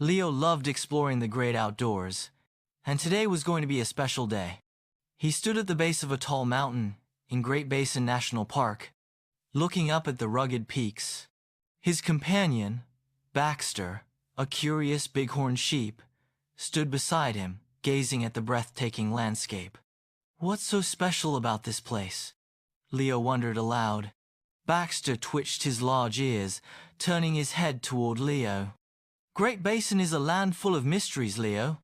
Leo loved exploring the great outdoors, and today was going to be a special day. He stood at the base of a tall mountain in Great Basin National Park, looking up at the rugged peaks. His companion, Baxter, a curious bighorn sheep, stood beside him, gazing at the breathtaking landscape. "What's so special about this place?" Leo wondered aloud. Baxter twitched his large ears, turning his head toward Leo. "Great Basin is a land full of mysteries, Leo.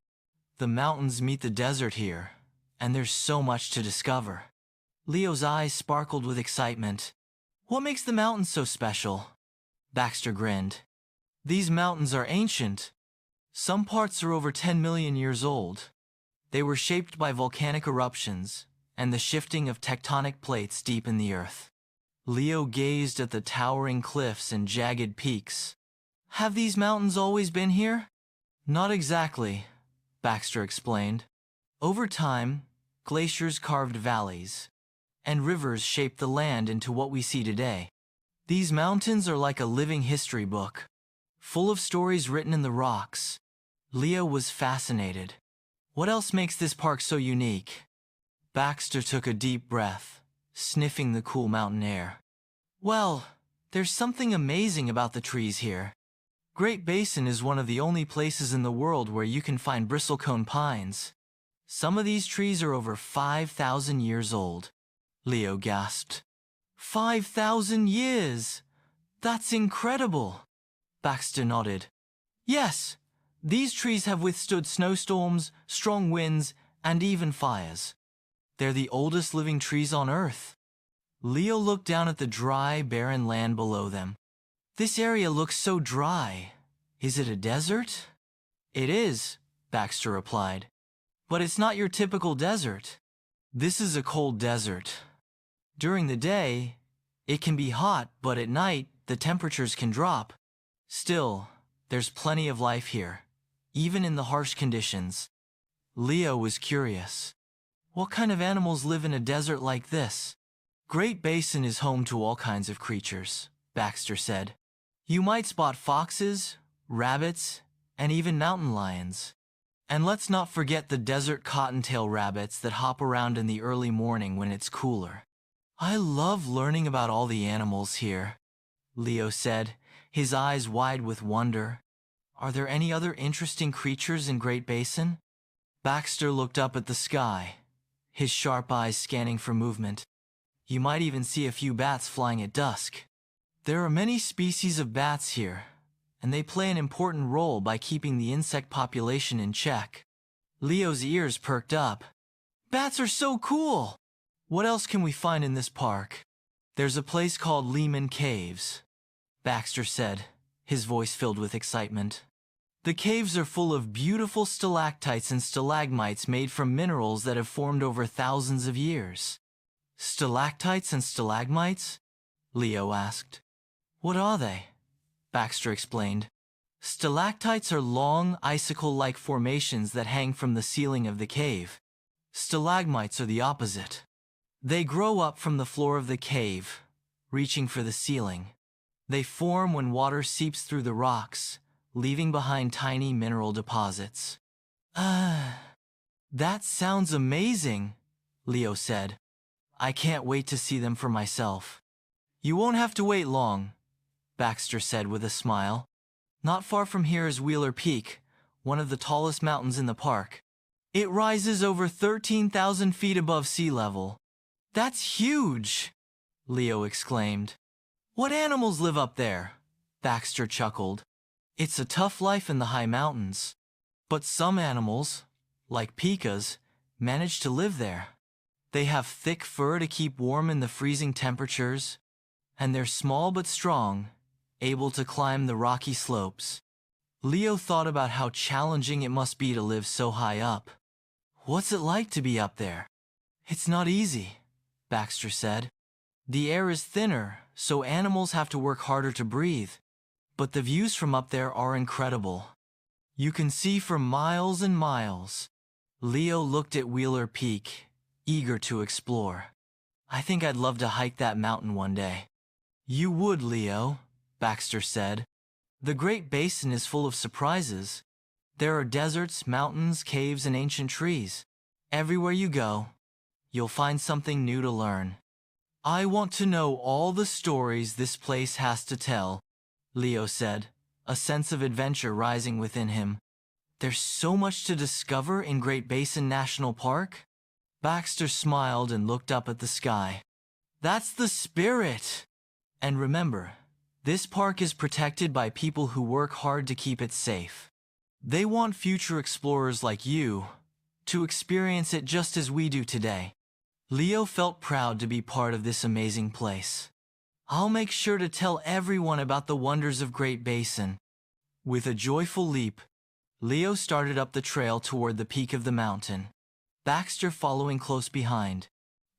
The mountains meet the desert here, and there's so much to discover." Leo's eyes sparkled with excitement. "What makes the mountains so special?" Baxter grinned. "These mountains are ancient. Some parts are over 10 million years old. They were shaped by volcanic eruptions and the shifting of tectonic plates deep in the earth." Leo gazed at the towering cliffs and jagged peaks. "Have these mountains always been here?" "Not exactly," Baxter explained. "Over time, glaciers carved valleys, and rivers shaped the land into what we see today. These mountains are like a living history book, full of stories written in the rocks." Leo was fascinated. "What else makes this park so unique?" Baxter took a deep breath, sniffing the cool mountain air. "Well, there's something amazing about the trees here. Great Basin is one of the only places in the world where you can find bristlecone pines. Some of these trees are over 5,000 years old." Leo gasped. 5,000 years! That's incredible!" Baxter nodded. "Yes, these trees have withstood snowstorms, strong winds, and even fires. They're the oldest living trees on Earth." Leo looked down at the dry, barren land below them. "This area looks so dry. Is it a desert?" "It is," Baxter replied. "But it's not your typical desert. This is a cold desert. During the day, it can be hot, but at night, the temperatures can drop. Still, there's plenty of life here, even in the harsh conditions." Leo was curious. What kind of animals live in a desert like this? "Great Basin is home to all kinds of creatures," Baxter said. "You might spot foxes, rabbits, and even mountain lions. And let's not forget the desert cottontail rabbits that hop around in the early morning when it's cooler." "I love learning about all the animals here," Leo said, his eyes wide with wonder. "Are there any other interesting creatures in Great Basin?" Baxter looked up at the sky, his sharp eyes scanning for movement. "You might even see a few bats flying at dusk. There are many species of bats here, and they play an important role by keeping the insect population in check." Leo's ears perked up. "Bats are so cool! What else can we find in this park?" "There's a place called Lehman Caves," Baxter said, his voice filled with excitement. "The caves are full of beautiful stalactites and stalagmites made from minerals that have formed over thousands of years." "Stalactites and stalagmites?" Leo asked. "What are they?" Baxter explained. "Stalactites are long, icicle-like formations that hang from the ceiling of the cave. Stalagmites are the opposite. They grow up from the floor of the cave, reaching for the ceiling. They form when water seeps through the rocks, leaving behind tiny mineral deposits." That sounds amazing," Leo said. "I can't wait to see them for myself." "You won't have to wait long," Baxter said with a smile. "Not far from here is Wheeler Peak, one of the tallest mountains in the park. It rises over 13,000 feet above sea level." "That's huge!" Leo exclaimed. "What animals live up there?" Baxter chuckled. "It's a tough life in the high mountains. But some animals, like pikas, manage to live there. They have thick fur to keep warm in the freezing temperatures, and they're small but strong, able to climb the rocky slopes." Leo thought about how challenging it must be to live so high up. "What's it like to be up there?" "It's not easy," Baxter said. "The air is thinner, so animals have to work harder to breathe. But the views from up there are incredible. You can see for miles and miles." Leo looked at Wheeler Peak, eager to explore. "I think I'd love to hike that mountain one day." "You would, Leo," Baxter said. "The Great Basin is full of surprises, There are deserts, mountains, caves, and ancient trees. Everywhere you go, you'll find something new to learn. I want to know all the stories this place has to tell, Leo said, a sense of adventure rising within him. There's so much to discover in Great Basin National Park? Baxter smiled and looked up at the sky. That's the spirit! And remember, this park is protected by people who work hard to keep it safe. They want future explorers like you to experience it just as we do today. Leo felt proud to be part of this amazing place. I'll make sure to tell everyone about the wonders of Great Basin. With a joyful leap, Leo started up the trail toward the peak of the mountain, Baxter following close behind.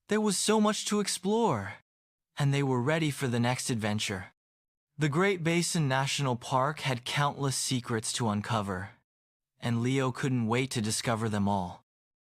There was so much to explore, and they were ready for the next adventure. The Great Basin National Park had countless secrets to uncover, and Leo couldn't wait to discover them all.